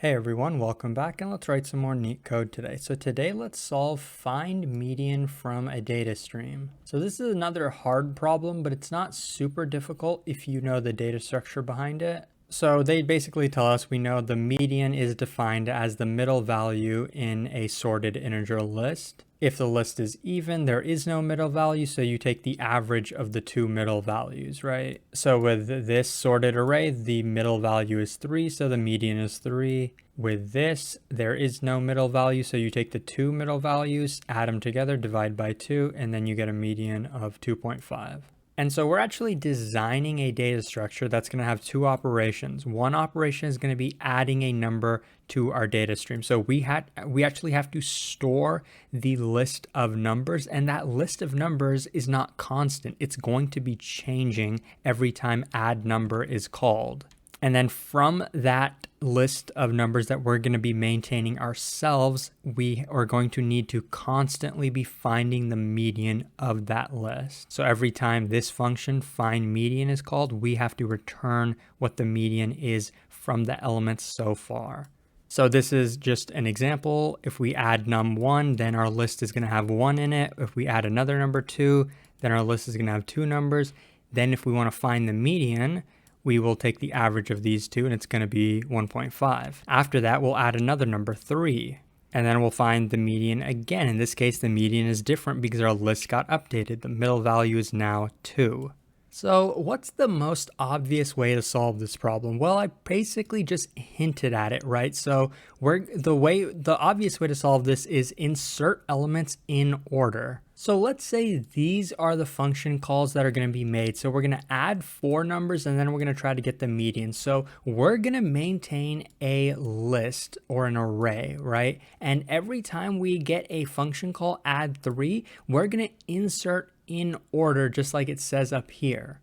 Hey everyone, welcome back, and let's write some more neat code today. So today let's solve find median from a data stream. So this is another hard problem, but it's not super difficult if you know the data structure behind it. So they basically tell us we know the median is defined as the middle value in a sorted integer list. If the list is even, there is no middle value, so you take the average of the two middle values, right? So with this sorted array, the middle value is 3, so the median is 3. With this, there is no middle value, so you take the two middle values, add them together, divide by 2, and then you get a median of 2.5. And so we're actually designing a data structure that's going to have two operations. One operation is going to be adding a number to our data stream. So we actually have to store the list of numbers, and that list of numbers is not constant. It's going to be changing every time add number is called. And then from that list of numbers that we're going to be maintaining ourselves, we are going to need to constantly be finding the median of that list. So every time this function find median is called, we have to return what the median is from the elements so far. So this is just an example. If we add num1, then our list is going to have 1 in it. If we add another number 2, then our list is going to have 2 numbers. Then if we want to find the median, we will take the average of these two, and it's going to be 1.5. After that, we'll add another number 3, and then we'll find the median again. In this case, the median is different because our list got updated. The middle value is now 2. So what's the most obvious way to solve this problem? Well, I basically just hinted at it, right? So the obvious way to solve this is insert elements in order. So let's say these are the function calls that are going to be made. So we're going to add 4 numbers, and then we're going to try to get the median. So we're going to maintain a list or an array, right? And every time we get a function call add 3, we're going to insert in order, just like it says up here.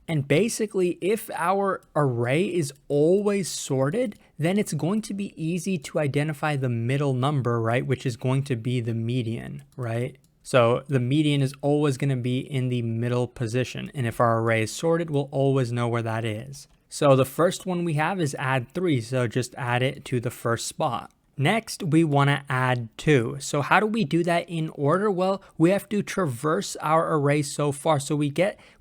And basically, if our array is always sorted, then it's going to be easy to identify the middle number, right? Which is going to be the median, right? So the median is always going to be in the middle position. And if our array is sorted, we'll always know where that is. So the first one we have is add 3. So just add it to the first spot. Next, we want to add 2. So how do we do that in order? Well, we have to traverse our array so far. So we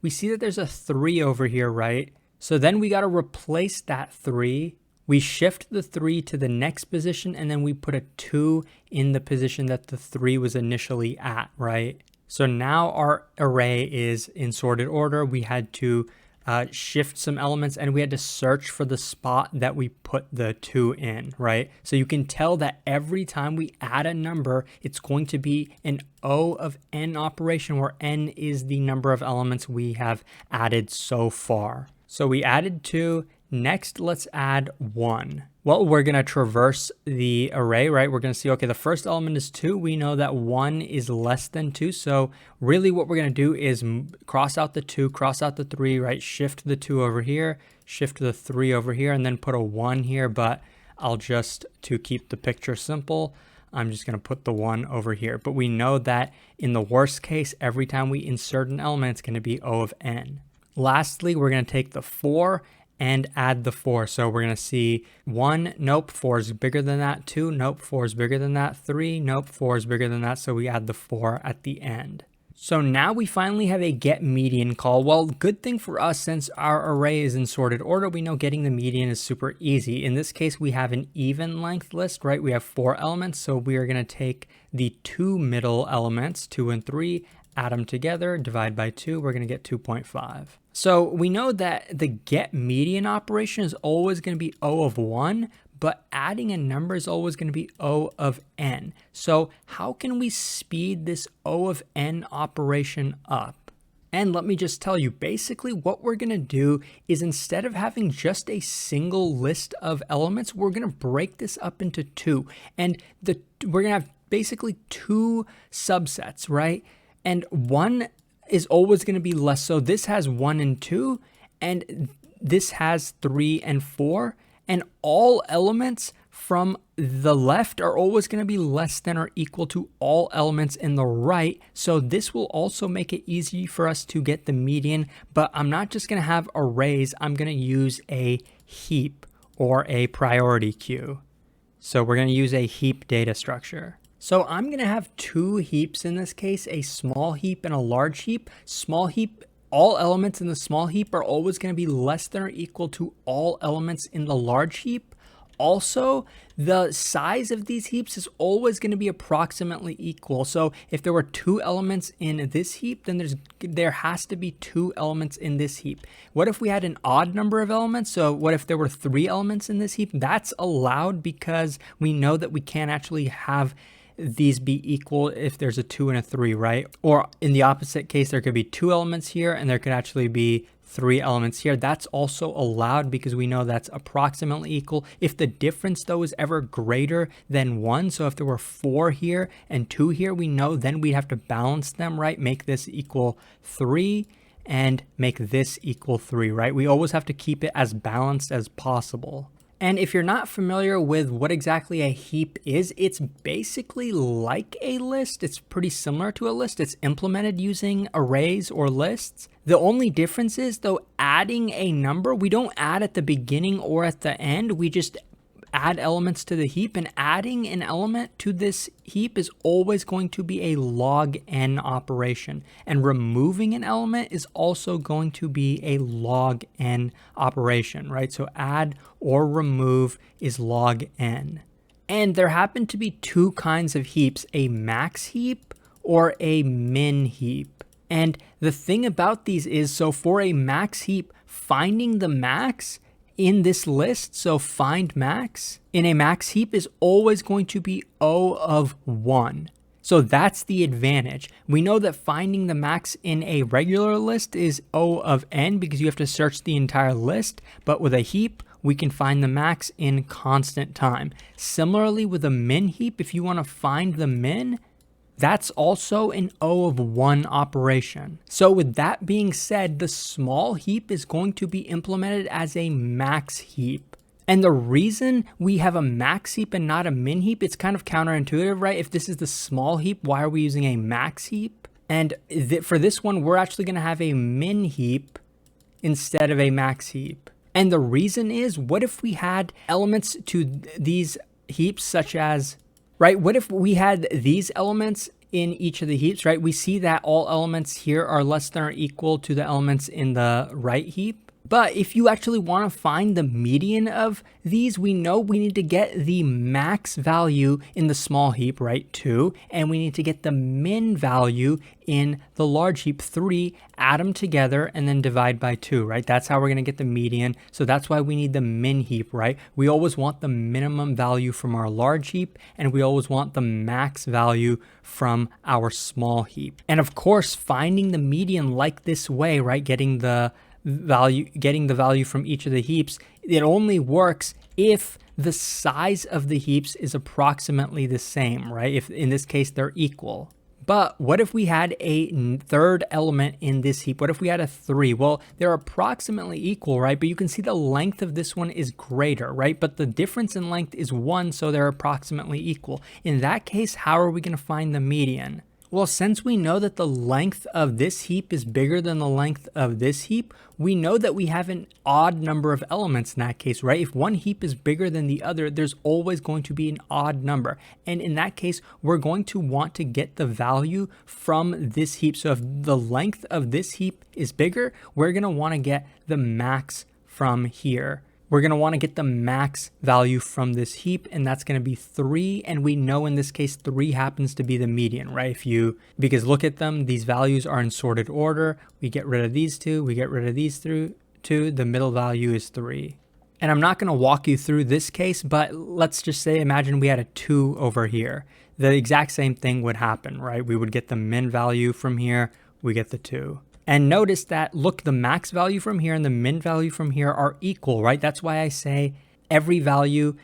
see that there's a 3 over here, right? So then we got to replace that 3. We shift the 3 to the next position, and then we put a 2 in the position that the 3 was initially at, right? So now our array is in sorted order. We had to shift some elements, and we had to search for the spot that we put the 2 in, right? So you can tell that every time we add a number, it's going to be an O of n operation, where n is the number of elements we have added so far. So we added 2. Next, let's add 1. Well, we're going to traverse the array, right? We're going to see, okay, the first element is 2. We know that 1 is less than 2. So really what we're going to do is cross out the 2, cross out the 3, right? Shift the 2 over here, shift the 3 over here, and then put a 1 here. But to keep the picture simple, I'm just going to put the 1 over here. But we know that in the worst case, every time we insert an element, it's going to be O of n. Lastly, we're going to take the 4 and add the 4. So we're going to see 1, nope, 4 is bigger than that. 2, nope, 4 is bigger than that. 3, nope, 4 is bigger than that. So we add the 4 at the end. So now we finally have a get median call. Well, good thing for us, since our array is in sorted order, we know getting the median is super easy. In this case, we have an even length list, right? We have 4 elements. So we are going to take the 2 middle elements, 2 and 3, add them together, divide by 2, we're going to get 2.5. So we know that the get median operation is always going to be O of 1, but adding a number is always going to be O of n. So how can we speed this O of n operation up? And let me just tell you, basically what we're going to do is, instead of having just a single list of elements, we're going to break this up into 2. And we're going to have basically 2 subsets, right? And 1 is always going to be less. So this has 1 and 2, and this has 3 and 4. And all elements from the left are always going to be less than or equal to all elements in the right. So this will also make it easy for us to get the median. But I'm not just going to have arrays. I'm going to use a heap or a priority queue. So we're going to use a heap data structure. So I'm going to have two heaps in this case, a small heap and a large heap. Small heap, all elements in the small heap are always going to be less than or equal to all elements in the large heap. Also, the size of these heaps is always going to be approximately equal. So if there were two elements in this heap, then there has to be two elements in this heap. What if we had an odd number of elements? So what if there were 3 elements in this heap? That's allowed because we know that we can't actually have these be equal if there's a 2 and a 3, right? Or in the opposite case, there could be 2 elements here and there could actually be 3 elements here. That's also allowed because we know that's approximately equal. If the difference though is ever greater than 1, so if there were 4 here and 2 here, we know then we'd have to balance them, right? Make this equal 3 and make this equal 3, right? We always have to keep it as balanced as possible. And if you're not familiar with what exactly a heap is, it's basically like a list. It's pretty similar to a list. It's implemented using arrays or lists. The only difference is though, adding a number, we don't add at the beginning or at the end. We just add elements to the heap, and adding an element to this heap is always going to be a log n operation, and removing an element is also going to be a log n operation, right? So add or remove is log n. And there happen to be 2 kinds of heaps, a max heap or a min heap. And the thing about these is, so for a max heap, finding the max in this list, so find max, in a max heap is always going to be O of 1. So that's the advantage. We know that finding the max in a regular list is O of n because you have to search the entire list, but with a heap, we can find the max in constant time. Similarly with a min heap, if you want to find the min, that's also an O of 1 operation. So with that being said, the small heap is going to be implemented as a max heap. And the reason we have a max heap and not a min heap, it's kind of counterintuitive, right? If this is the small heap, why are we using a max heap? And for this one, we're actually going to have a min heap instead of a max heap. And the reason is, what if we had elements to these heaps such as, right? What if we had these elements in each of the heaps, right? We see that all elements here are less than or equal to the elements in the right heap. But if you actually want to find the median of these, we know we need to get the max value in the small heap, right, 2, and we need to get the min value in the large heap, 3, add them together, and then divide by 2, right? That's how we're going to get the median. So that's why we need the min heap, right? We always want the minimum value from our large heap, and we always want the max value from our small heap. And of course, finding the median like this way, right, getting the value from each of the heaps, it only works if the size of the heaps is approximately the same, right? If in this case they're equal. But what if we had a third element in this heap? What if we had a 3? Well, they're approximately equal, right? But you can see the length of this one is greater, right? But the difference in length is 1, so they're approximately equal. In that case, how are we going to find the median? Well, since we know that the length of this heap is bigger than the length of this heap, we know that we have an odd number of elements in that case, right? If one heap is bigger than the other, there's always going to be an odd number. And in that case, we're going to want to get the value from this heap. So if the length of this heap is bigger, we're going to want to get the max from here. We're going to want to get the max value from this heap, and that's going to be 3. And we know in this case, 3 happens to be the median, right? Because look at them, these values are in sorted order. We get rid of these 2, we get rid of these 2, the middle value is 3. And I'm not going to walk you through this case, but let's just say, imagine we had a 2 over here. The exact same thing would happen, right? We would get the min value from here, we get the 2. And notice that, look, the max value from here and the min value from here are equal, right? That's why I say every value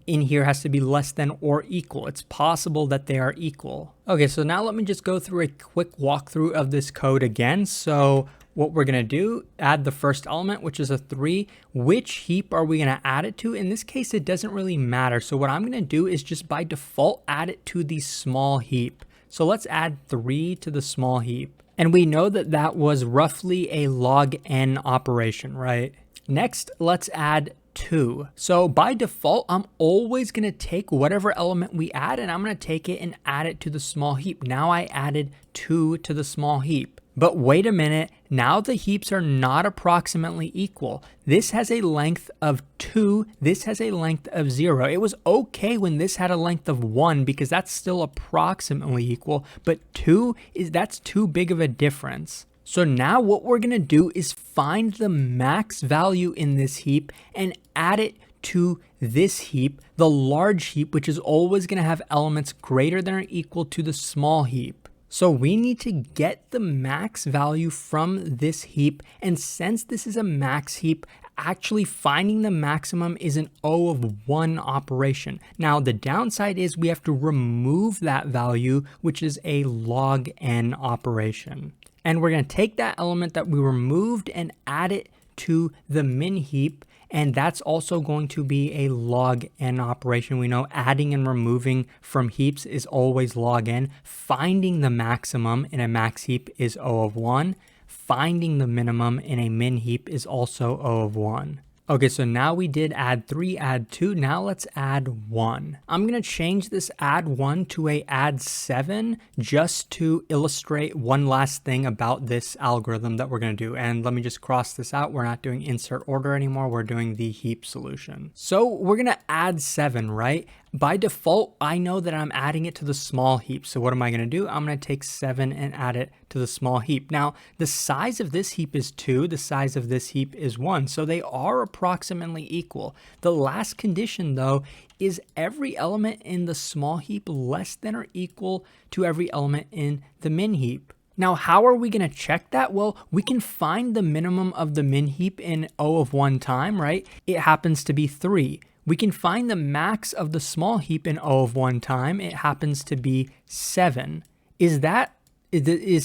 in here has to be less than or equal. It's possible that they are equal. Okay, so now let me just go through a quick walkthrough of this code again. So what we're going to do, add the first element, which is a 3. Which heap are we going to add it to? In this case, it doesn't really matter. So what I'm going to do is just by default add it to the small heap. So let's add 3 to the small heap. And we know that that was roughly a log n operation, right? Next, let's add 2. So by default, I'm always going to take whatever element we add and I'm going to take it and add it to the small heap. Now I added 2 to the small heap. But wait a minute, now the heaps are not approximately equal. This has a length of 2, this has a length of 0. It was okay when this had a length of 1 because that's still approximately equal, but 2 that's too big of a difference. So now what we're going to do is find the max value in this heap and add it to this heap, the large heap, which is always going to have elements greater than or equal to the small heap. So we need to get the max value from this heap, and since this is a max heap, actually finding the maximum is an O of 1 operation. Now the downside is we have to remove that value, which is a log n operation. And we're going to take that element that we removed and add it to the min heap, and that's also going to be a log n operation. We know adding and removing from heaps is always log n. Finding the maximum in a max heap is O of 1. Finding the minimum in a min heap is also O of 1. Okay, so now we did add 3, add 2. Now let's add 1. I'm going to change this add 1 to a add 7 just to illustrate one last thing about this algorithm that we're going to do. And let me just cross this out. We're not doing insert order anymore. We're doing the heap solution. So we're going to add 7, right? By default, I know that I'm adding it to the small heap. So what am I going to do? I'm going to take 7 and add it to the small heap. Now, the size of this heap is 2. The size of this heap is 1. So they are approximately equal. The last condition, though, is every element in the small heap less than or equal to every element in the min heap. Now, how are we going to check that? Well, we can find the minimum of the min heap in O of 1 time, right? It happens to be 3. We can find the max of the small heap in O of 1 time. It happens to be 7. Is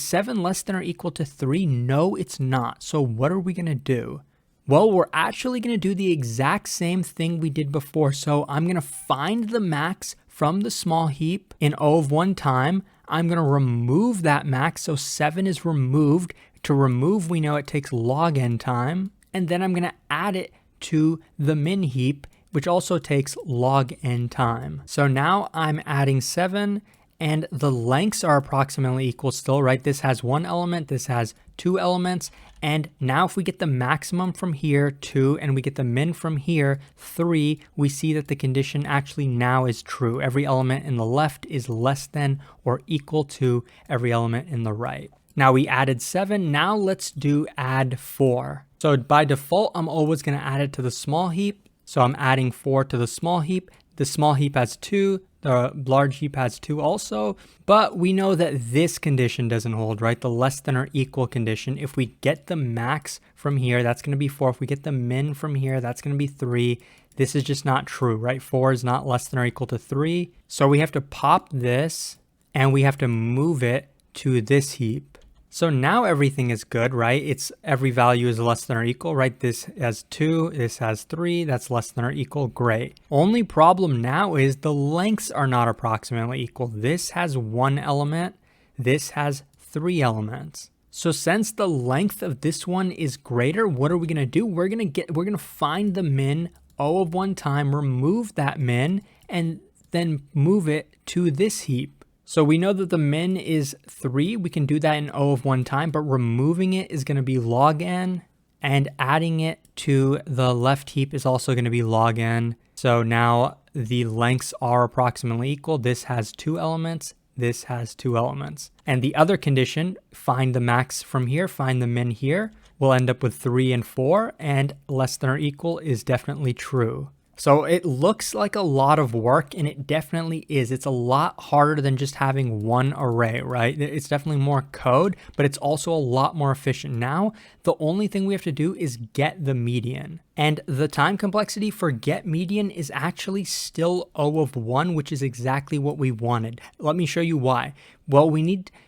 7 less than or equal to 3? No, it's not. So what are we going to do? Well, we're actually going to do the exact same thing we did before. So I'm going to find the max from the small heap in O of 1 time. I'm going to remove that max. So 7 is removed. To remove, we know it takes log n time. And then I'm going to add it to the min heap, which also takes log n time. So now I'm adding 7 and the lengths are approximately equal still, right? This has 1 element, this has 2 elements. And now if we get the maximum from here, 2, and we get the min from here, 3, we see that the condition actually now is true. Every element in the left is less than or equal to every element in the right. Now we added 7, now let's do add 4. So by default, I'm always gonna add it to the small heap. So I'm adding 4 to the small heap. The small heap has 2, the large heap has 2 also, but we know that this condition doesn't hold, right? The less than or equal condition. If we get the max from here, that's going to be 4. If we get the min from here, that's going to be 3. This is just not true, right? 4 is not less than or equal to 3. So we have to pop this and we have to move it to this heap. So now everything is good, right? It's every value is less than or equal, right? This has 2, this has 3, that's less than or equal, great. Only problem now is the lengths are not approximately equal. This has 1 element, this has 3 elements. So since the length of this one is greater, what are we gonna do? We're gonna find the min O of 1 time, remove that min, and then move it to this heap. So we know that the min is 3. We can do that in O of 1 time, but removing it is going to be log n, and adding it to the left heap is also going to be log n. So now the lengths are approximately equal. This has 2 elements. This has 2 elements. And the other condition, find the max from here, find the min here, we'll end up with 3 and 4, and less than or equal is definitely true. So it looks like a lot of work, and it definitely is. It's a lot harder than just having one array, right? It's definitely more code, but it's also a lot more efficient. Now, the only thing we have to do is get the median. And the time complexity for get median is actually still O of 1, which is exactly what we wanted. Let me show you why. Well,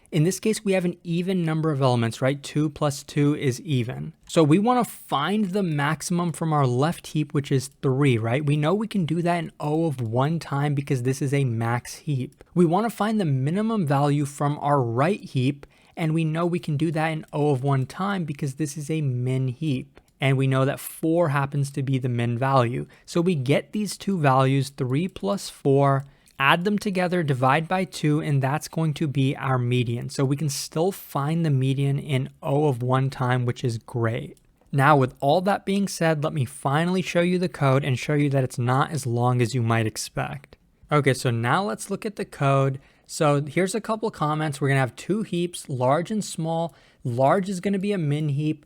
in this case, we have an even number of elements, right? 2 plus 2 is even. So we want to find the maximum from our left heap, which is 3, right? We know we can do that in O of 1 time because this is a max heap. We want to find the minimum value from our right heap, and we know we can do that in O of 1 time because this is a min heap. and we know that 4 happens to be the min value. So we get these two values, 3 plus 4, add them together, divide by 2, and that's going to be our median. So we can still find the median in O of 1 time, which is great. Now, with all that being said, let me finally show you the code and show you that it's not as long as you might expect. Okay, so now let's look at the code. So here's a couple comments. We're gonna have 2 heaps, large and small. Large is gonna be a min heap,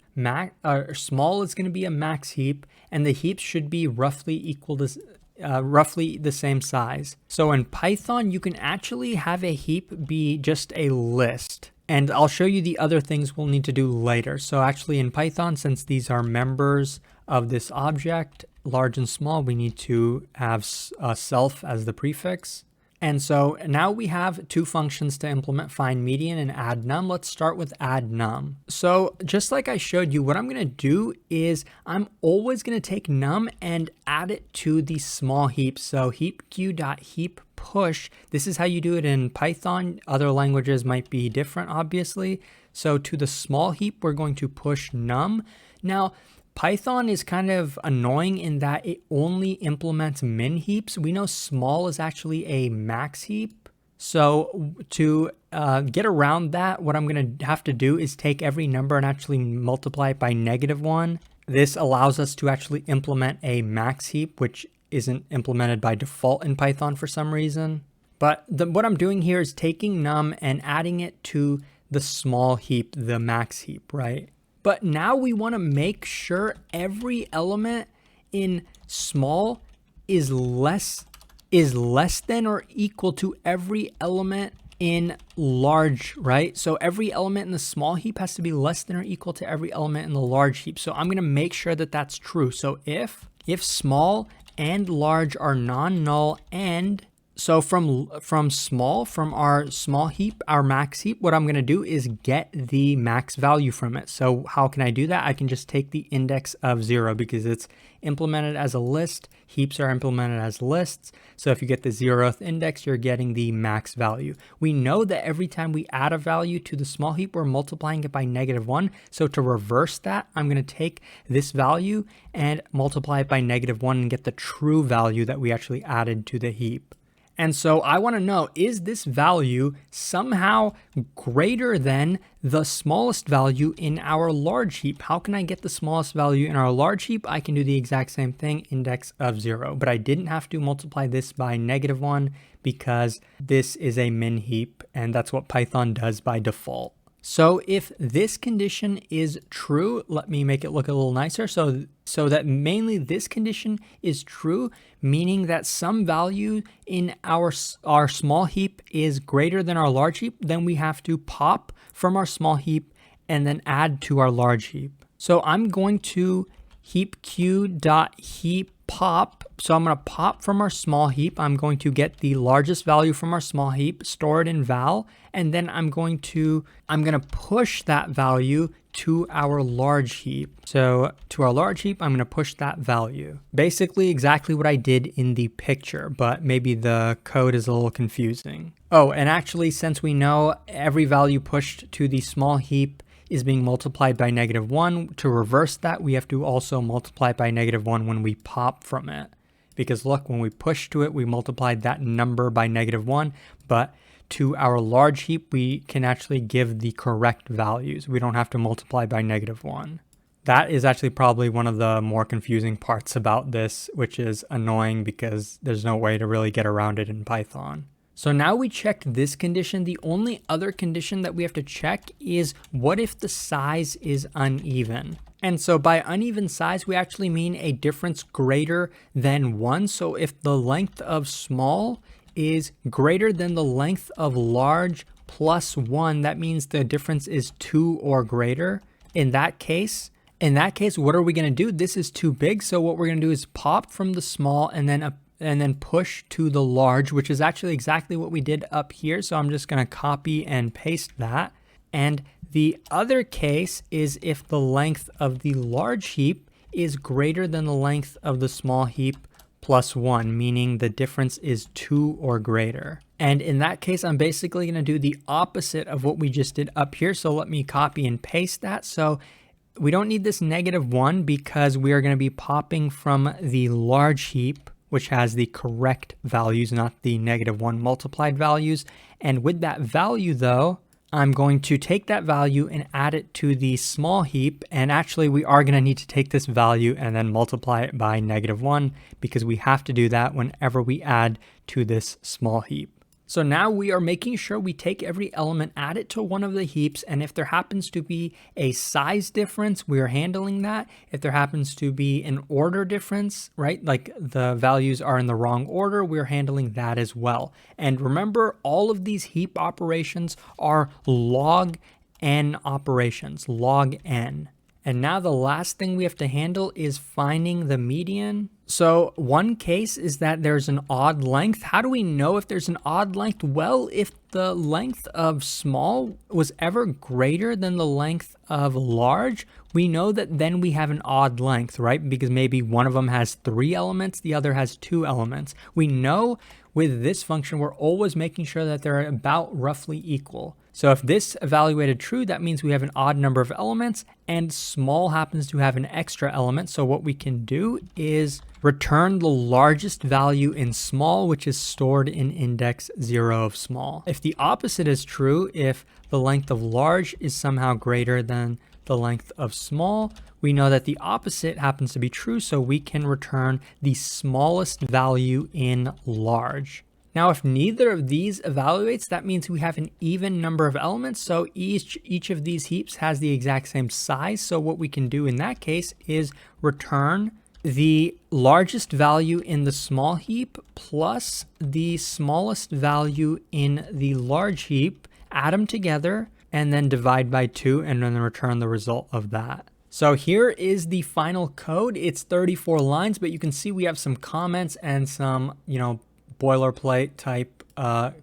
small is gonna be a max heap, and the heaps should be roughly equal to roughly the same size. So in Python, you can actually have a heap be just a list. And I'll show you the other things we'll need to do later. So actually in Python, since these are members of this object, large and small, we need to have self as the prefix. And so now we have 2 functions to implement find median and add num. Let's start with add num. So just like I showed you, what I'm gonna do is I'm always gonna take num and add it to the small heap. So heapq.heap push, this is how you do it in Python. Other languages might be different, obviously. So to the small heap, we're going to push num. Now, Python is kind of annoying in that it only implements min heaps. We know small is actually a max heap. So to get around that, what I'm going to have to do is take every number and actually multiply it by -1. This allows us to actually implement a max heap, which isn't implemented by default in Python for some reason. But what I'm doing here is taking num and adding it to the small heap, the max heap, right? But now we want to make sure every element in small is less than or equal to every element in large, right? So every element in the small heap has to be less than or equal to every element in the large heap. So I'm going to make sure that that's true. So if small and large are non-null, and so from our small heap, our max heap, what I'm going to do is get the max value from it. So how can I do that? I can just take the index of 0 because it's implemented as a list. Heaps are implemented as lists. So if you get the 0th index, you're getting the max value. We know that every time we add a value to the small heap, we're multiplying it by -1. So to reverse that, I'm going to take this value and multiply it by -1 and get the true value that we actually added to the heap. And so I want to know, is this value somehow greater than the smallest value in our large heap? How can I get the smallest value in our large heap? I can do the exact same thing, index of 0, but I didn't have to multiply this by -1 because this is a min heap, and that's what Python does by default. So if this condition is true, let me make it look a little nicer. So that mainly this condition is true, meaning that some value in our small heap is greater than our large heap, then we have to pop from our small heap and then add to our large heap. So I'm going to heapq.heap pop. So I'm going to pop from our small heap. I'm going to get the largest value from our small heap, store it in val, and then I'm going to push that value to our large heap. So to our large heap, I'm going to push that value. Basically exactly what I did in the picture, but maybe the code is a little confusing. Oh, and actually, since we know every value pushed to the small heap is being multiplied by -1, to reverse that, we have to also multiply by -1 when we pop from it. Because look, when we push to it, we multiplied that number by -1, but to our large heap, we can actually give the correct values. We don't have to multiply by -1. That is actually probably one of the more confusing parts about this, which is annoying because there's no way to really get around it in Python. So now we checked this condition. The only other condition that we have to check is what if the size is uneven? And so by uneven size, we actually mean a difference greater than 1. So if the length of small is greater than the length of large plus 1, that means the difference is 2 or greater. In that case, what are we going to do? This is too big. So what we're going to do is pop from the small and then push to the large, which is actually exactly what we did up here. So I'm just going to copy and paste that. And the other case is if the length of the large heap is greater than the length of the small heap plus 1, meaning the difference is 2 or greater. And in that case, I'm basically going to do the opposite of what we just did up here. So let me copy and paste that. So we don't need this -1 because we are going to be popping from the large heap, which has the correct values, not the -1 multiplied values. And with that value though, I'm going to take that value and add it to the small heap. And actually we are going to need to take this value and then multiply it by -1 because we have to do that whenever we add to this small heap. So now we are making sure we take every element, add it to one of the heaps, and if there happens to be a size difference, we are handling that. If there happens to be an order difference, right, like the values are in the wrong order, we're handling that as well. And remember, all of these heap operations are log n operations, log n. And now the last thing we have to handle is finding the median. So one case is that there's an odd length. How do we know if there's an odd length? Well, if the length of small was ever greater than the length of large, we know that then we have an odd length, right? Because maybe one of them has 3 elements, the other has 2 elements. We know with this function, we're always making sure that they're about roughly equal. So if this evaluated true, that means we have an odd number of elements and small happens to have an extra element. So what we can do is return the largest value in small, which is stored in index 0 of small. If the opposite is true, if the length of large is somehow greater than the length of small, we know that the opposite happens to be true, so we can return the smallest value in large. Now, if neither of these evaluates, that means we have an even number of elements. So each of these heaps has the exact same size. So what we can do in that case is return the largest value in the small heap plus the smallest value in the large heap, add them together, and then divide by 2, and then return the result of that. So here is the final code. It's 34 lines, but you can see we have some comments and some, boilerplate type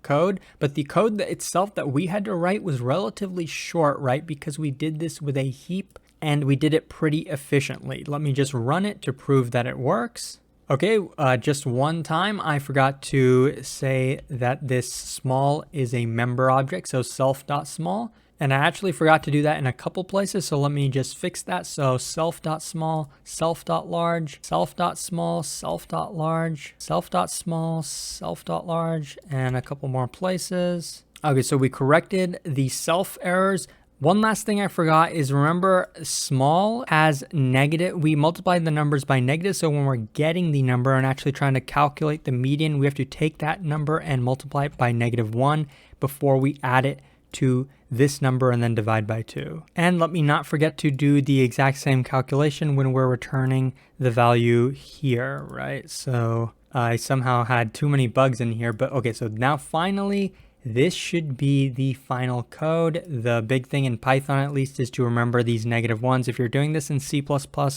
code, but the code itself that we had to write was relatively short, right? Because we did this with a heap and we did it pretty efficiently. Let me just run it to prove that it works. Okay, just one time I forgot to say that this small is a member object, so self.small. And I actually forgot to do that in a couple places, so let me just fix that. So self.small, self.large, self.small, self.large, self.small, self.large, and a couple more places. Okay, so we corrected the self errors. One last thing I forgot is, remember, small has negative. We multiplied the numbers by negative, so when we're getting the number and actually trying to calculate the median, we have to take that number and multiply it by -1 before we add it to this number and then divide by 2. And let me not forget to do the exact same calculation when we're returning the value here, right? So I somehow had too many bugs in here, but okay, so now finally, this should be the final code. The big thing in Python, at least, is to remember these -1s. If you're doing this in C++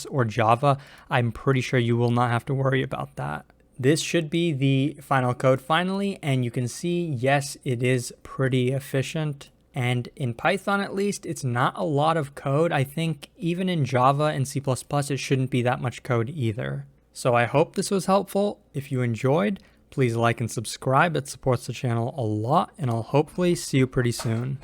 or Java, I'm pretty sure you will not have to worry about that. This should be the final code finally, and you can see, yes, it is pretty efficient. And in Python, at least, it's not a lot of code. I think even in Java and C++, it shouldn't be that much code either. So I hope this was helpful. If you enjoyed, please like and subscribe. It supports the channel a lot, and I'll hopefully see you pretty soon.